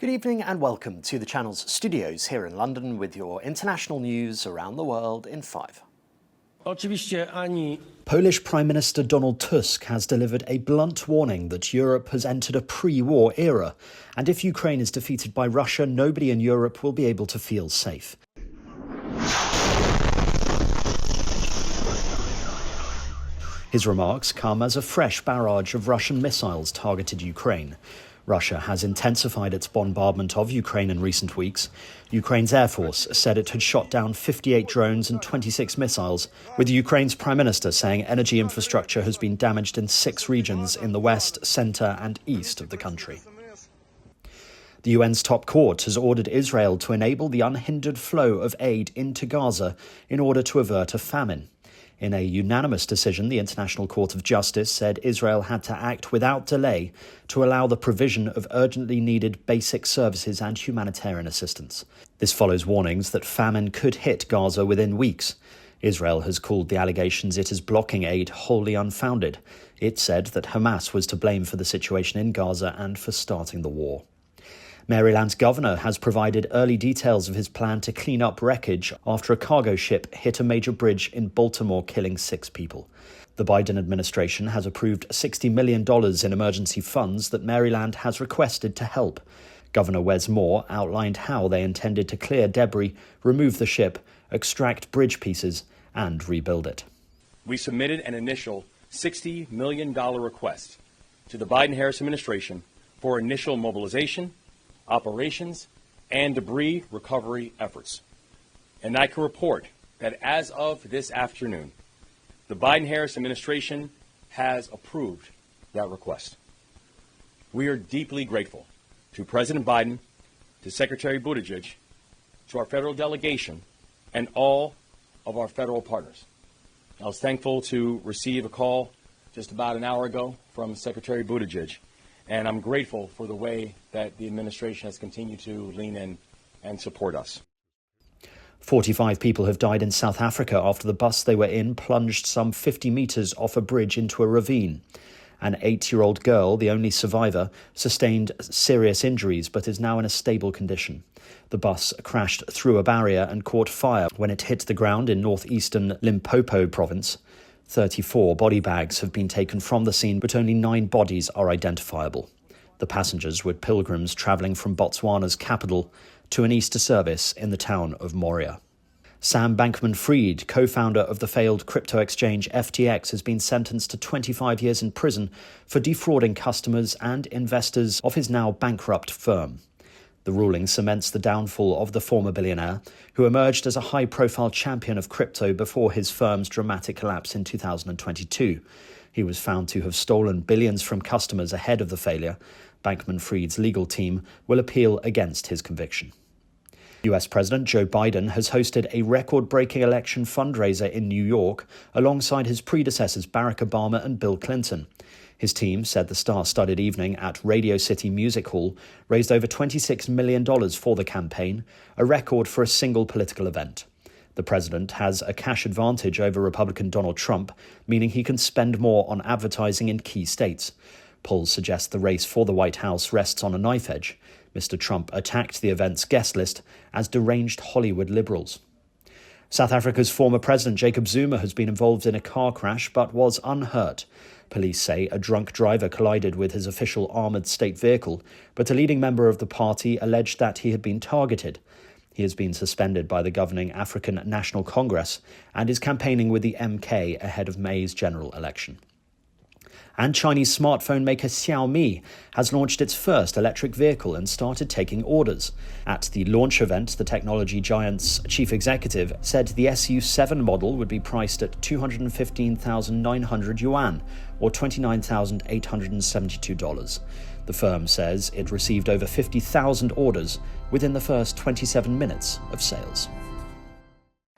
Good evening and welcome to the channel's studios here in London with your international news around the world in 5. Polish Prime Minister Donald Tusk has delivered a blunt warning that Europe has entered a pre-war era, and if Ukraine is defeated by Russia, nobody in Europe will be able to feel safe. His remarks come as a fresh barrage of Russian missiles targeted Ukraine. Russia has intensified its bombardment of Ukraine in recent weeks. Ukraine's Air Force said it had shot down 58 drones and 26 missiles, with Ukraine's Prime Minister saying energy infrastructure has been damaged in 6 regions in the west, centre and east of the country. The UN's top court has ordered Israel to enable the unhindered flow of aid into Gaza in order to avert a famine. In a unanimous decision, the International Court of Justice said Israel had to act without delay to allow the provision of urgently needed basic services and humanitarian assistance. This follows warnings that famine could hit Gaza within weeks. Israel has called the allegations it is blocking aid wholly unfounded. It said that Hamas was to blame for the situation in Gaza and for starting the war. Maryland's governor has provided early details of his plan to clean up wreckage after a cargo ship hit a major bridge in Baltimore, killing 6 people. The Biden administration has approved $60 million in emergency funds that Maryland has requested to help. Governor Wes Moore outlined how they intended to clear debris, remove the ship, extract bridge pieces, and rebuild it. We submitted an initial $60 million request to the Biden-Harris administration for initial mobilization, operations, and debris recovery efforts. And I can report that as of this afternoon, the Biden-Harris administration has approved that request. We are deeply grateful to President Biden, to Secretary Buttigieg, to our federal delegation, and all of our federal partners. I was thankful to receive a call just about an hour ago from Secretary Buttigieg, and I'm grateful for the way that the administration has continued to lean in and support us. 45 people have died in South Africa after the bus they were in plunged some 50 metres off a bridge into a ravine. An 8-year-old girl, the only survivor, sustained serious injuries but is now in a stable condition. The bus crashed through a barrier and caught fire when it hit the ground in northeastern Limpopo province. 34 body bags have been taken from the scene, but only 9 bodies are identifiable. The passengers were pilgrims travelling from Botswana's capital to an Easter service in the town of Moria. Sam Bankman-Fried, co-founder of the failed crypto exchange FTX, has been sentenced to 25 years in prison for defrauding customers and investors of his now bankrupt firm. The ruling cements the downfall of the former billionaire, who emerged as a high-profile champion of crypto before his firm's dramatic collapse in 2022. He was found to have stolen billions from customers ahead of the failure. Bankman-Fried's legal team will appeal against his conviction. US President Joe Biden has hosted a record-breaking election fundraiser in New York alongside his predecessors Barack Obama and Bill Clinton. His team said the star-studded evening at Radio City Music Hall raised over $26 million for the campaign, a record for a single political event. The president has a cash advantage over Republican Donald Trump, meaning he can spend more on advertising in key states. Polls suggest the race for the White House rests on a knife edge. Mr. Trump attacked the event's guest list as deranged Hollywood liberals. South Africa's former president Jacob Zuma has been involved in a car crash but was unhurt. Police say a drunk driver collided with his official armoured state vehicle, but a leading member of the party alleged that he had been targeted. He has been suspended by the governing African National Congress and is campaigning with the MK ahead of May's general election. And Chinese smartphone maker Xiaomi has launched its first electric vehicle and started taking orders. At the launch event, the technology giant's chief executive said the SU7 model would be priced at 215,900 yuan, or $29,872. The firm says it received over 50,000 orders within the first 27 minutes of sales.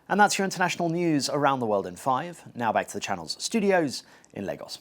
And that's your international news around the world in 5. Now back to the channel's studios in Lagos.